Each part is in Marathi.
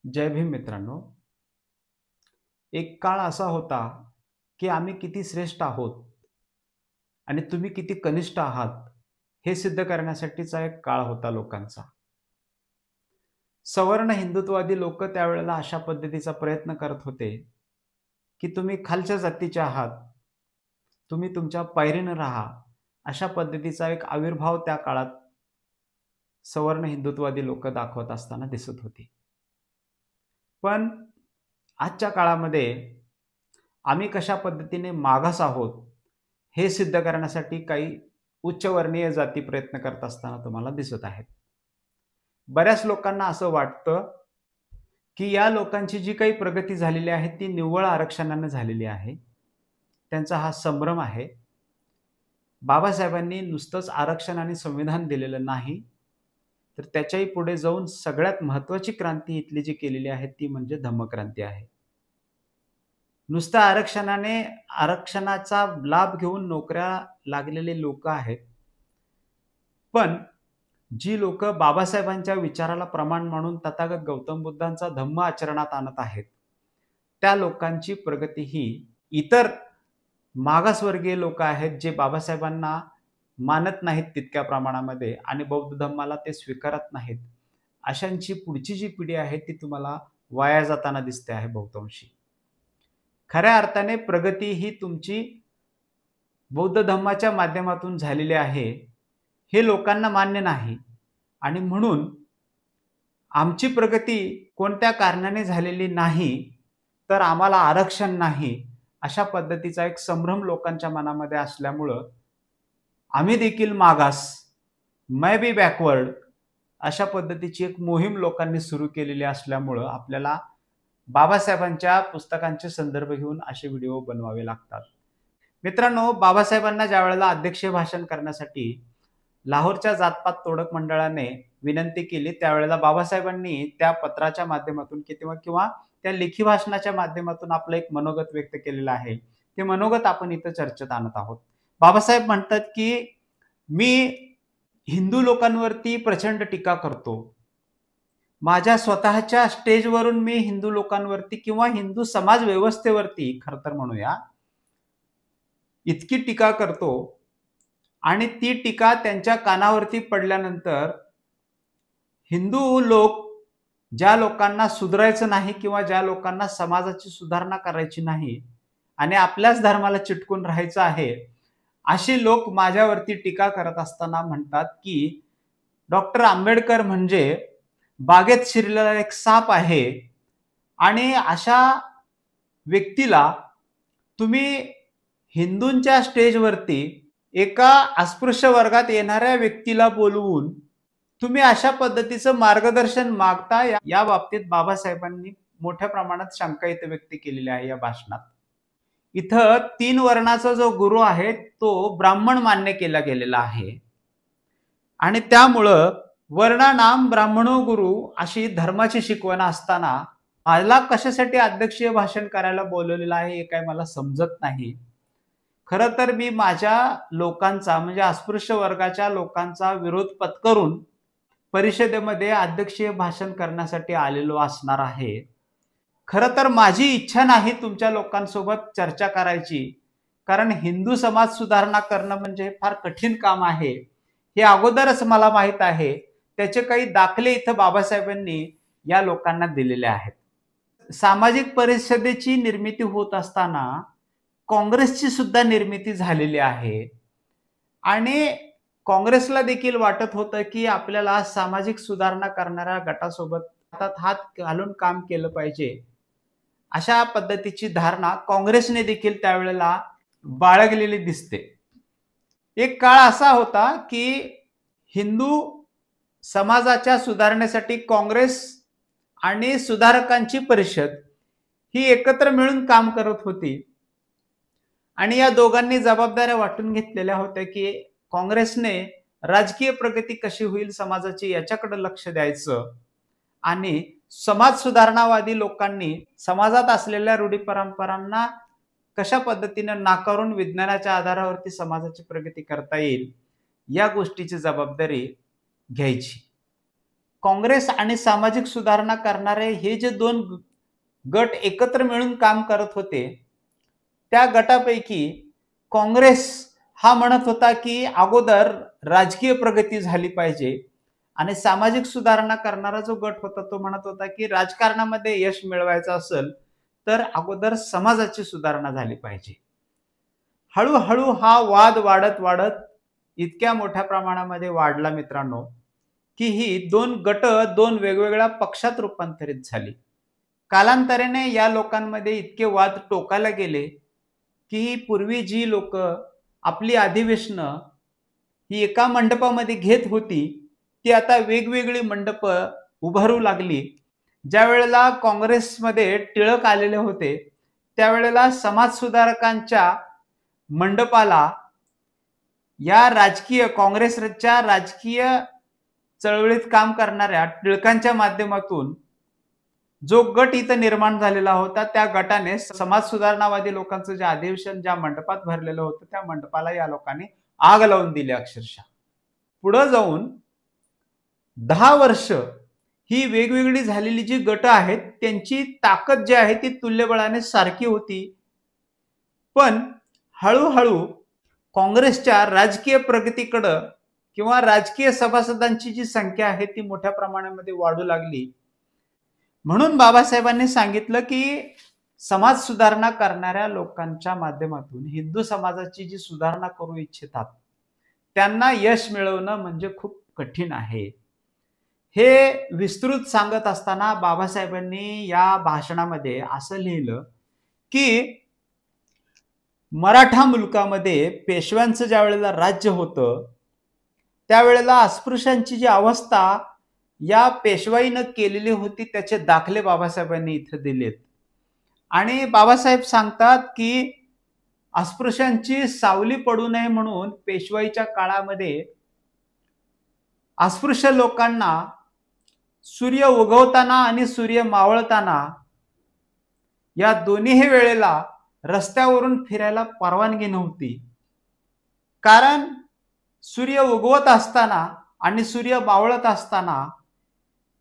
जय भीम मित्रांनो. एक काळ असा होता, की आम्ही किती श्रेष्ठ आहोत आणि तुम्ही किती कनिष्ठ आहात, हे सिद्ध करण्यासाठीचा एक काळ होता लोकांचा. सवर्ण हिंदुत्ववादी लोक त्यावेळेला अशा पद्धतीचा प्रयत्न करत होते, की तुम्ही खालच्या जातीचे आहात, तुम्ही तुमच्या पायरीनं राहा, अशा पद्धतीचा एक आविर्भाव त्या काळात सवर्ण हिंदुत्ववादी लोक दाखवत असताना दिसत होते. पण आजच्या काळामध्ये आम्ही कशा पद्धतीने मागास आहोत, हे सिद्ध करण्यासाठी काही उच्चवर्णीय जाती प्रयत्न करत असताना तुम्हाला दिसत आहेत. बऱ्याच लोकांना असं वाटतं, की या लोकांची जी काही प्रगती झालेली आहे, ती निव्वळ आरक्षणाने झालेली आहे. त्यांचा हा संभ्रम आहे. बाबासाहेबांनी नुसतंच आरक्षण आणि संविधान दिलेलं नाही, तर त्याच्याही पुढे जाऊन सगळ्यात महत्त्वाची क्रांती इथली जी केलेली आहे, ती म्हणजे धम्मक्रांती आहे. नुसतं आरक्षणाचा लाभ घेऊन नोकऱ्या लागलेले लोक आहेत. पण जी लोक बाबासाहेबांच्या विचाराला प्रमाण मानून तथागत गौतम बुद्धांचा धम्म आचरणात आणत आहेत, त्या लोकांची प्रगती ही इतर मागासवर्गीय लोक आहेत, जे बाबासाहेबांना मानत नाहीत तितक्या प्रमाणामध्ये आणि बौद्ध धम्माला ते स्वीकारत नाहीत. अशांची पुढची जी पिढी आहे, ती तुम्हाला वाया जाताना दिसते आहे बहुतांशी. खऱ्या अर्थाने प्रगती ही तुमची बौद्ध धम्माच्या माध्यमातून झालेली आहे, हे लोकांना मान्य नाही आणि म्हणून आमची प्रगती कोणत्या कारणाने झालेली नाही, तर आम्हाला आरक्षण नाही, अशा पद्धतीचा एक संभ्रम लोकांच्या मनामध्ये असल्यामुळं आम्ही देखील मागास, मैं बी बॅकवर्ड, अशा पद्धतीची एक मोहीम लोकांनी सुरू केलेली असल्यामुळं आपल्याला बाबासाहेबांच्या पुस्तकांचे संदर्भ घेऊन असे व्हिडिओ बनवावे लागतात. मित्रांनो, बाबासाहेबांना ज्यावेळेला अध्यक्षीय भाषण करण्यासाठी लाहोरच्या जातपात तोडक मंडळाने विनंती केली, त्यावेळेला बाबासाहेबांनी त्या पत्राच्या माध्यमातून किंवा त्या लेखी भाषणाच्या माध्यमातून आपलं एक मनोगत व्यक्त केलेलं आहे. ते मनोगत आपण इथं चर्चेत आणत आहोत. बाबासाहेब म्हणतात, की मी हिंदू लोकांवरती प्रचंड टीका करतो. माझ्या स्वतःच्या स्टेजवरून मी हिंदू लोकांवरती किंवा हिंदू समाज व्यवस्थेवरती खरं तर म्हणूया, इतकी टीका करतो आणि ती टीका त्यांच्या कानावरती पडल्यानंतर हिंदू लोक ज्या लोकांना सुधारायचं नाही किंवा ज्या लोकांना समाजाची सुधारणा करायची नाही आणि आपल्याच धर्माला चिटकून राहायचं आहे, अशी लोक माझ्यावरती टीका करत असताना म्हणतात, की डॉक्टर आंबेडकर म्हणजे बागेत शिरलेला एक साप आहे आणि अशा व्यक्तीला तुम्ही हिंदूंच्या स्टेजवरती एका अस्पृश्य वर्गात येणाऱ्या व्यक्तीला बोलवून तुम्ही अशा पद्धतीचं मार्गदर्शन मागता. या बाबतीत बाबासाहेबांनी मोठ्या प्रमाणात शंका इथे व्यक्त केलेली आहे या भाषणात. इथं 3 वर्णाचा जो गुरु आहे, तो ब्राह्मण मान्य केला गेलेला आहे आणि त्यामुळं वर्णानाम ब्राह्मणो गुरु अशी धर्माची शिकवण असताना मला कशासाठी अध्यक्षीय भाषण करायला बोलवलेलं आहे, हे काही मला समजत नाही. खरं तर मी माझ्या लोकांचा म्हणजे अस्पृश्य वर्गाच्या लोकांचा विरोध पत्करून परिषदेमध्ये अध्यक्षीय भाषण करण्यासाठी आलेलो असणार आहे. खरं तर माझी इच्छा नाही तुमच्या लोकांसोबत चर्चा करायची, कारण हिंदू समाज सुधारणा करणं म्हणजे फार कठीण काम आहे, हे अगोदरच मला माहित आहे. त्याचे काही दाखले इथं बाबासाहेबांनी या लोकांना दिलेले आहेत. सामाजिक परिषदेची निर्मिती होत असताना काँग्रेसची सुद्धा निर्मिती झालेली आहे आणि काँग्रेसला देखील वाटत होतं, की आपल्याला सामाजिक सुधारणा करणाऱ्या गटासोबत हातात हात घालून काम केलं पाहिजे. अशा पद्धतीची धारणा काँग्रेसने देखील त्यावेळेला बाळगलेली दिसते. एक काळ असा होता, की हिंदू समाजाच्या सुधारणेसाठी काँग्रेस आणि सुधारकांची परिषद ही एकत्र मिळून काम करत होती आणि या दोघांनी जबाबदाऱ्या वाटून घेतलेल्या होत्या, की काँग्रेसने राजकीय प्रगती कशी होईल समाजाची याच्याकडे लक्ष द्यायचं आणि समाज सुधारणावादी लोकांनी समाजात असलेल्या रूढी परंपरांना कशा पद्धतीने नाकारून विज्ञानाच्या आधारावरती समाजाची प्रगती करता येईल, या गोष्टीची जबाबदारी घ्यायची. काँग्रेस आणि सामाजिक सुधारणा करणारे हे जे दोन गट एकत्र मिळून काम करत होते, त्या गटापैकी काँग्रेस हा म्हणत होता की अगोदर राजकीय प्रगती झाली पाहिजे आणि सामाजिक सुधारणा करणारा जो गट होता तो म्हणत होता की राजकारणामध्ये यश मिळवायचं असेल तर अगोदर समाजाची सुधारणा झाली पाहिजे. हळूहळू हा वाद वाढत वाढत इतक्या मोठ्या प्रमाणामध्ये वाढला मित्रांनो, की ही दोन गट दोन वेगवेगळ्या पक्षात रूपांतरित झाली. कालांतराने या लोकांमध्ये इतके वाद टोकाला गेले की पूर्वी जी लोक आपली अधिवेशनं ही एका मंडपामध्ये घेत होती ती आता वेगवेगळी मंडप उभारू लागली. ज्या वेळेला काँग्रेसमध्ये टिळक आलेले होते त्यावेळेला समाज सुधारकांच्या मंडपाला या राजकीय काँग्रेसच्या राजकीय चळवळीत काम करणाऱ्या टिळकांच्या माध्यमातून जो गट इथं निर्माण झालेला होता त्या गटाने समाज सुधारणावादी लोकांचं जे अधिवेशन ज्या मंडपात भरलेलं होतं त्या मंडपाला या लोकांनी आग लावून दिली अक्षरशः. पुढे जाऊन 10 वर्ष ही वेगवेगळी झालेली जी गट आहेत त्यांची ताकद जी आहे ती तुल्यबळाने सारखी होती. पण हळूहळू काँग्रेसच्या राजकीय प्रगतीकडे किंवा राजकीय सभासदांची जी संख्या आहे ती मोठ्या प्रमाणामध्ये वाढू लागली. म्हणून बाबासाहेबांनी सांगितलं की समाज सुधारणा करणाऱ्या लोकांच्या माध्यमातून हिंदू समाजाची जी सुधारणा करू इच्छितात त्यांना यश मिळवणं म्हणजे खूप कठीण आहे. हे विस्तृत सांगत असताना बाबासाहेबांनी या भाषणामध्ये असं लिहिलं की मराठा मुलकामध्ये पेशव्यांचं ज्या वेळेला राज्य होतं त्यावेळेला अस्पृश्यांची जी अवस्था या पेशवाईनं केलेली होती त्याचे दाखले बाबासाहेबांनी इथे दिलेत. आणि बाबासाहेब सांगतात की अस्पृश्यांची सावली पडू नये म्हणून पेशवाईच्या काळामध्ये अस्पृश्य लोकांना सूर्य उगवताना आणि सूर्य मावळताना या दोन्ही वेळेला रस्त्यावरून फिरायला परवानगी नव्हती. कारण सूर्य उगवत असताना आणि सूर्य मावळत असताना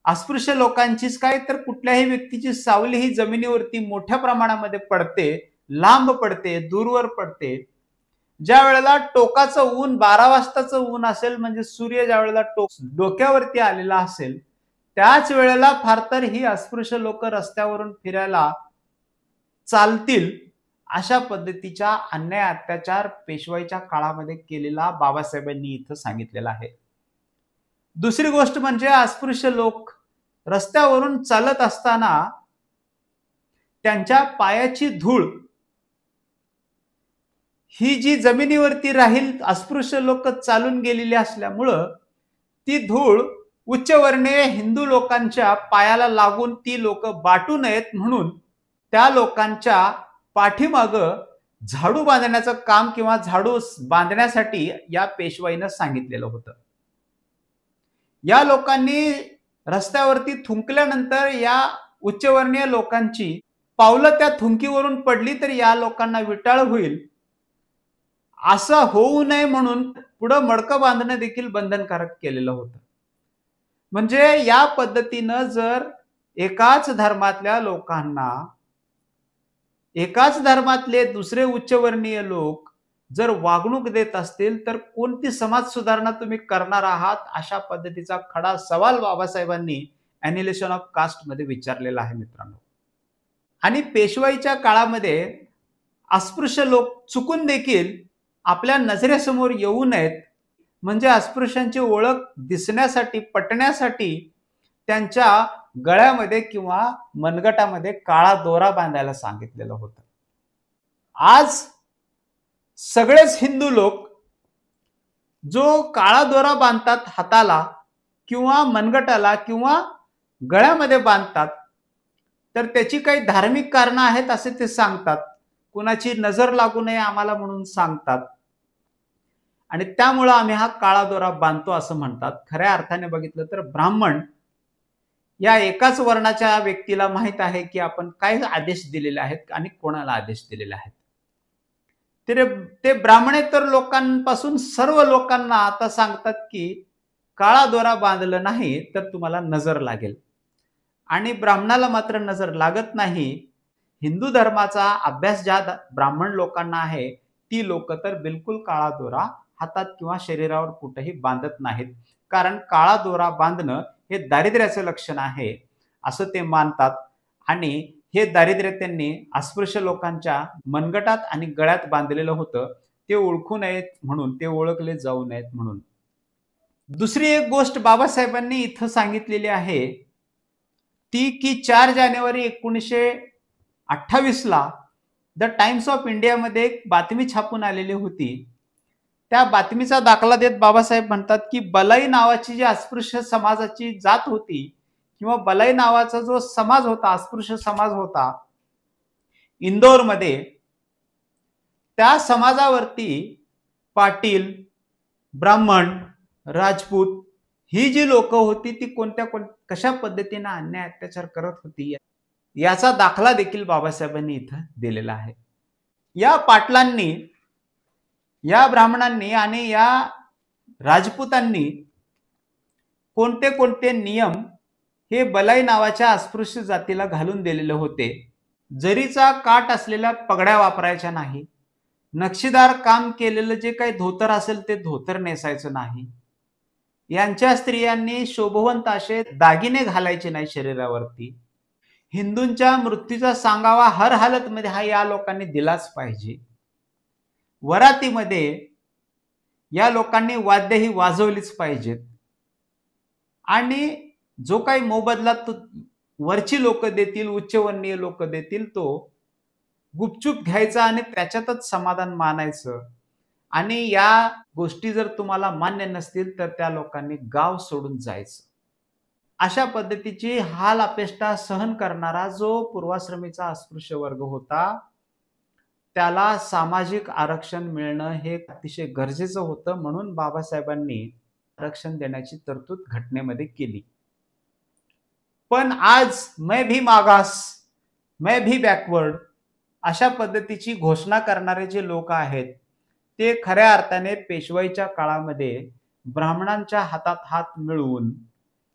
अस्पृश्य लोकांचीच काय तर कुठल्याही व्यक्तीची सावली ही जमिनीवरती मोठ्या प्रमाणामध्ये पडते, लांब पडते, दूरवर पडते. ज्या वेळेला टोकाचं ऊन 12 वाजताचं ऊन असेल म्हणजे सूर्य ज्या वेळेला डोक्यावरती आलेला असेल त्याच वेळेला फार तर ही अस्पृश्य लोक रस्त्यावरून फिरायला चालतील अशा पद्धतीच्या अन्याय अत्याचार पेशवाईच्या काळामध्ये केलेला बाबासाहेबांनी इथं सांगितलेला आहे. दुसरी गोष्ट म्हणजे अस्पृश्य लोक रस्त्यावरून चालत असताना त्यांच्या पायाची धूळ ही जी जमिनीवरती राहील अस्पृश्य लोक चालून गेलेली असल्यामुळं ती धूळ उच्चवर्णीय हिंदू लोकांच्या पायाला लागून ती लोक बाटू नयेत म्हणून त्या लोकांच्या पाठीमागं झाडू बांधण्याचं काम किंवा झाडू बांधण्यासाठी या पेशवाईनं सांगितलेलं होतं. या लोकांनी रस्त्यावरती थुंकल्यानंतर या उच्चवर्णीय लोकांची पावलं त्या थुंकीवरून पडली तर या लोकांना विटाळ होईल असं होऊ नये म्हणून पुढे मडकं बांधणं देखील बंधनकारक केलेलं होतं. म्हणजे या पद्धतीनं जर एकाच धर्मातल्या लोकांना एकाच धर्मातले दुसरे उच्चवर्णीय लोक जर वागणूक देत असतील तर कोणती समाज सुधारणा तुम्ही करणार आहात अशा पद्धतीचा खडा सवाल बाबासाहेबांनी ॲनिलेशन ऑफ कास्ट मध्ये विचारलेला आहे मित्रांनो. आणि पेशवाईच्या काळामध्ये अस्पृश्य लोक चुकून देखील आपल्या नजरेसमोर येऊ नयेत म्हणजे अस्पृश्यांची ओळख दिसण्यासाठी पटण्यासाठी त्यांच्या गळ्यामध्ये किंवा मनगटामध्ये काळा दोरा बांधायला सांगितलेलं होतं. आज सगळेच हिंदू लोक जो काळा दोरा बांधतात हाताला किंवा मनगटाला किंवा गळ्यामध्ये बांधतात तर त्याची काही धार्मिक कारणं आहेत असे ते सांगतात. कुणाची नजर लागू नये आम्हाला म्हणून सांगतात आणि त्यामुळे आम्ही हा काळा दोरा बांधतो असं म्हणतात. खऱ्या अर्थाने बघितलं तर ब्राह्मण या एकाच वर्णाच्या व्यक्तीला माहित आहे की आपण काय आदेश दिलेले आहेत आणि कोणाला आदेश दिलेले आहेत. ते ब्राह्मणेतर लोकांपासून सर्व लोकांना आता सांगतात की काळा दोरा बांधलं नाही तर तुम्हाला नजर लागेल. आणि ब्राह्मणाला मात्र नजर लागत नाही. हिंदू धर्माचा अभ्यास ज्या ब्राह्मण लोकांना आहे ती लोक तर बिलकुल काळा दोरा हातात किंवा शरीरावर कुठेही बांधत नाहीत. कारण काळा दोरा बांधणं हे दारिद्र्याचं लक्षण आहे असं ते मानतात. आणि हे दारिद्र्य त्यांनी अस्पृश्य लोकांच्या मनगटात आणि गळ्यात बांधलेलं होतं. ते ओळखू नयेत म्हणून, ते ओळखले जाऊ नयेत म्हणून. दुसरी एक गोष्ट बाबासाहेबांनी इथं सांगितलेली आहे ती की 4 जानेवारी 1928 ला द टाइम्स ऑफ इंडियामध्ये एक बातमी छापून आलेली होती. त्या बातमीचा दाखला देत बाबासाहेब म्हणतात की बलाई नावाची जी अस्पृश्य समाजाची जात होती किंवा बलाई नावाचा जो समाज होता, अस्पृश्य समाज होता इंदोरमध्ये, त्या समाजावरती पाटील, ब्राह्मण, राजपूत ही जी लोक होती ती कशा पद्धतीने अन्याय अत्याचार करत होती याचा दाखला देखील बाबासाहेबांनी इथं दिलेला आहे. या पाटलांनी, या ब्राह्मणांनी आणि या राजपूतांनी कोणते कोणते नियम हे बलाई नावाच्या अस्पृश्य जातीला घालून दिलेले होते. जरीचा काठ असलेल्या पगड्या वापरायच्या नाही. नक्षीदार काम केलेलं जे काही धोतर असेल ते धोतर नेसायचं नाही. यांच्या स्त्रियांनी शोभवंत असे दागिने घालायचे नाही शरीरावरती. हिंदूंच्या मृत्यूचा सांगावा हर हालतमध्ये हा या लोकांनी दिलाच पाहिजे. वरातीमध्ये या लोकांनी वाद्य ही वाजवलीच पाहिजेत. आणि जो काही मोबदला तो वरची लोक देतील, उच्चवर्णीय लोक देतील, तो गुपचूप घ्यायचा आणि त्याच्यातच समाधान मानायचं. आणि या गोष्टी जर तुम्हाला मान्य नसतील तर त्या लोकांनी गाव सोडून जायचं. अशा पद्धतीची हाल अपेष्टा सहन करणारा जो पूर्वाश्रमीचा अस्पृश्य वर्ग होता त्याला सामाजिक आरक्षण मिळणं हे अतिशय गरजेचं होतं. म्हणून बाबासाहेबांनी आरक्षण देण्याची तरतूद घटनेमध्ये केली. पण आज मैं भी मागास, मैं भी बॅकवर्ड अशा पद्धतीची घोषणा करणारे जे लोक आहेत ते खऱ्या अर्थाने पेशवाईच्या काळामध्ये ब्राह्मणांच्या हातात हात मिळवून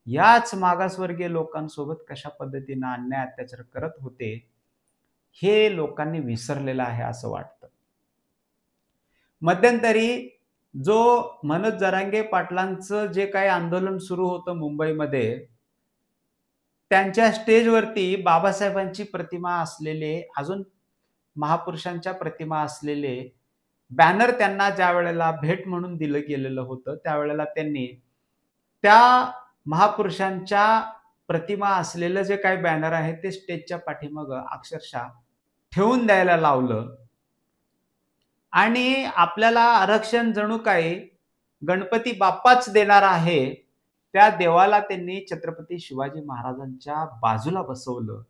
याच मागासवर्गीय लोकांसोबत कशा पद्धतीने अन्याय अत्याचार करत होते हे लोकांनी विसरलेलं आहे असं वाटतं. मध्यंतरी जो मनोज जरांगे पाटलांचं जे काही आंदोलन सुरू होतं मुंबईमध्ये, त्यांच्या स्टेजवरती बाबासाहेबांची प्रतिमा असलेले, अजून महापुरुषांच्या प्रतिमा असलेले बॅनर त्यांना ज्या वेळेला भेट म्हणून दिलं गेलेलं होतं त्यावेळेला त्यांनी त्या महापुरुषांच्या प्रतिमा असलेलं जे काही बॅनर आहे ते स्टेजच्या पाठीमागं अक्षरशः ठेवून द्यायला लावलं. आणि आपल्याला आरक्षण जणू काही गणपती बाप्पाच देणार आहे त्या देवाला त्यांनी छत्रपती शिवाजी महाराजांच्या बाजूला बसवलं.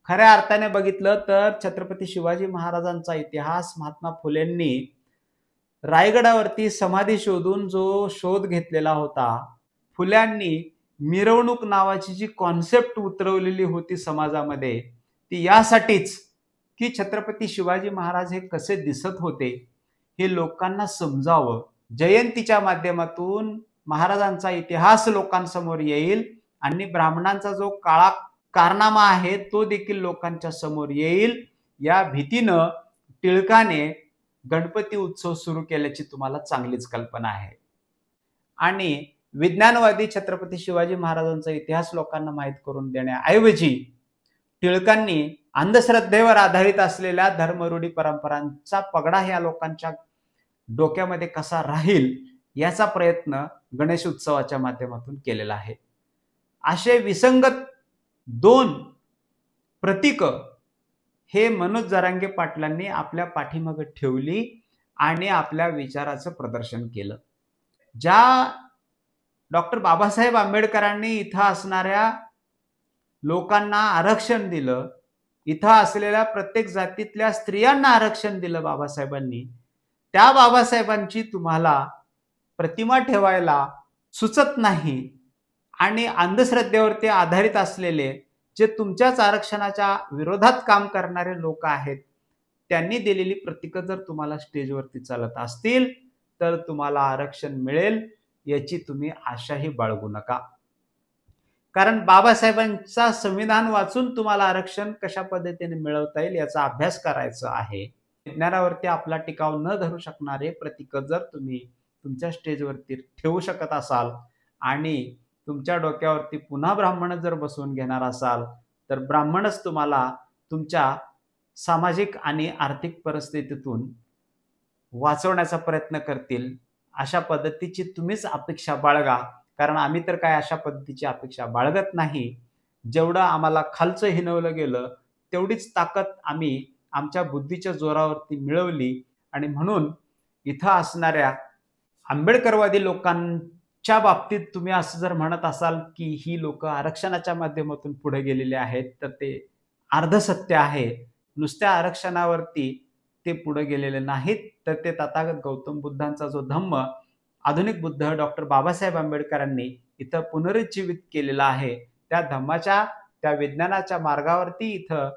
खऱ्या अर्थाने बघितलं तर छत्रपती शिवाजी महाराजांचा इतिहास महात्मा फुलेंनी रायगडावरती समाधी शोधून जो शोध घेतलेला होता, फुल्यांनी मिरवणूक नावाची जी कॉन्सेप्ट उतरवलेली होती समाजामध्ये ती यासाठीच की छत्रपती शिवाजी महाराज हे कसे दिसत होते हे लोकांना समजावं. जयंतीच्या माध्यमातून महाराजांचा इतिहास लोकांसमोर येईल आणि ब्राह्मणांचा जो काळा कारनामा आहे तो देखील लोकांच्या समोर येईल. या भीतीनं टिळकाने गणपती उत्सव सुरू केल्याची तुम्हाला चांगलीच कल्पना आहे. आणि विज्ञानवादी छत्रपती शिवाजी महाराजांचा इतिहास लोकांना माहीत करून देण्याऐवजी टिळकांनी अंधश्रद्धेवर आधारित असलेल्या धर्मरूढी परंपरांचा पगडा ह्या लोकांच्या डोक्यामध्ये कसा राहील याचा प्रयत्न गणेश उत्सवाच्या माध्यमातून केलेला आहे. असे विसंगत दोन प्रतीक हे मनोज जरांगे पाटलांनी आपल्या पाठीमागे ठेवली आणि आपल्या विचाराचं प्रदर्शन केलं. ज्या डॉक्टर बाबासाहेब आंबेडकरांनी इथं असणाऱ्या लोकांना आरक्षण दिलं, इथं असलेल्या प्रत्येक जातीतल्या स्त्रियांना आरक्षण दिलं बाबासाहेबांनी, त्या बाबासाहेबांची तुम्हाला प्रतिमा ठेवायला सुचत नाही. आणि अंधश्रद्धेवरती आधारित असलेले जे तुमच्याच आरक्षणाच्या विरोधात काम करणारे लोक आहेत त्यांनी दिलेली प्रतीकं जर तुम्हाला स्टेजवरती चालत असतील तर तुम्हाला आरक्षण मिळेल याची तुम्ही आशाही बाळगू नका. कारण बाबासाहेबांचा संविधान वाचून तुम्हाला आरक्षण कशा पद्धतीने मिळवता येईल याचा अभ्यास करायचा आहे. विज्ञानावरती आपला टिकाव न धरू शकणारे प्रतीक जर तुम्ही तुमच्या स्टेजवरती ठेवू शकत असाल आणि तुमच्या डोक्यावरती पुन्हा ब्राह्मण जर बसवून घेणार असाल, तर ब्राह्मणच तुम्हाला तुमच्या सामाजिक आणि आर्थिक परिस्थितीतून वाचवण्याचा प्रयत्न करतील. अशा पद्धतीची तुम्हीच अपेक्षा बाळगा. कारण आम्ही तर काय अशा पद्धतीची अपेक्षा बाळगत नाही. जेवढं आम्हाला खालचं हिणवलं गेलं, तेवढीच ताकद आम्ही आमच्या बुद्धीच्या जोरावरती मिळवली आणि म्हणून इथं असणाऱ्या आंबेडकरवादी लोकांच्या बाबतीत तुम्ही असं जर म्हणत असाल, की ही लोकं आरक्षणाच्या माध्यमातून पुढे गेलेले आहेत, तर ते अर्धसत्य आहे. नुसत्या आरक्षणावरती ते पुढे गेलेले नाहीत, तर ते तथागत गौतम बुद्धांचा जो धम्म आधुनिक बुद्ध डॉक्टर बाबासाहेब आंबेडकरांनी इथं पुनरुज्जीवित केलेला आहे, त्या धम्माच्या, त्या विज्ञानाच्या मार्गावरती इथं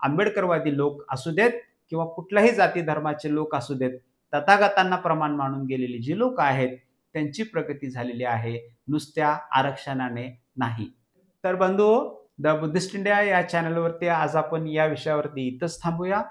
आंबेडकरवादी लोक असू देत किंवा कुठल्याही जाती धर्माचे लोक असू देत, तथागतांना प्रमाण मानून गेलेली जी लोक आहेत, त्यांची प्रगती झालेली आहे, नुसत्या आरक्षणाने नाही. तर बंधूओ, द बुद्धिस्ट इंडिया या चॅनलवरती आज आपण या विषयावरती इथंच थांबूया.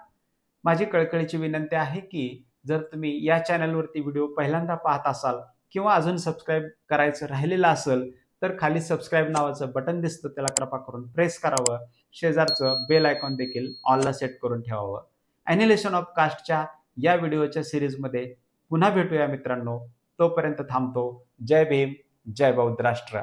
माझी कळकळीची विनंती आहे की जर तुम्ही या चॅनलवरती व्हिडिओ पहिल्यांदा पाहत असाल किंवा अजून सबस्क्राईब करायचं राहिलेलं असेल, तर खाली सबस्क्राईब नावाचं बटन दिसतं, त्याला कृपा करून प्रेस करावं. शेजारचं बेल आयकॉन देखील ऑलला सेट करून ठेवावं. ॲनिहिलेशन ऑफ कास्टच्या या व्हिडिओच्या सिरीजमध्ये पुन्हा भेटूया मित्रांनो. तोपर्यंत थांबतो. जय भीम, जय बौद्ध राष्ट्र.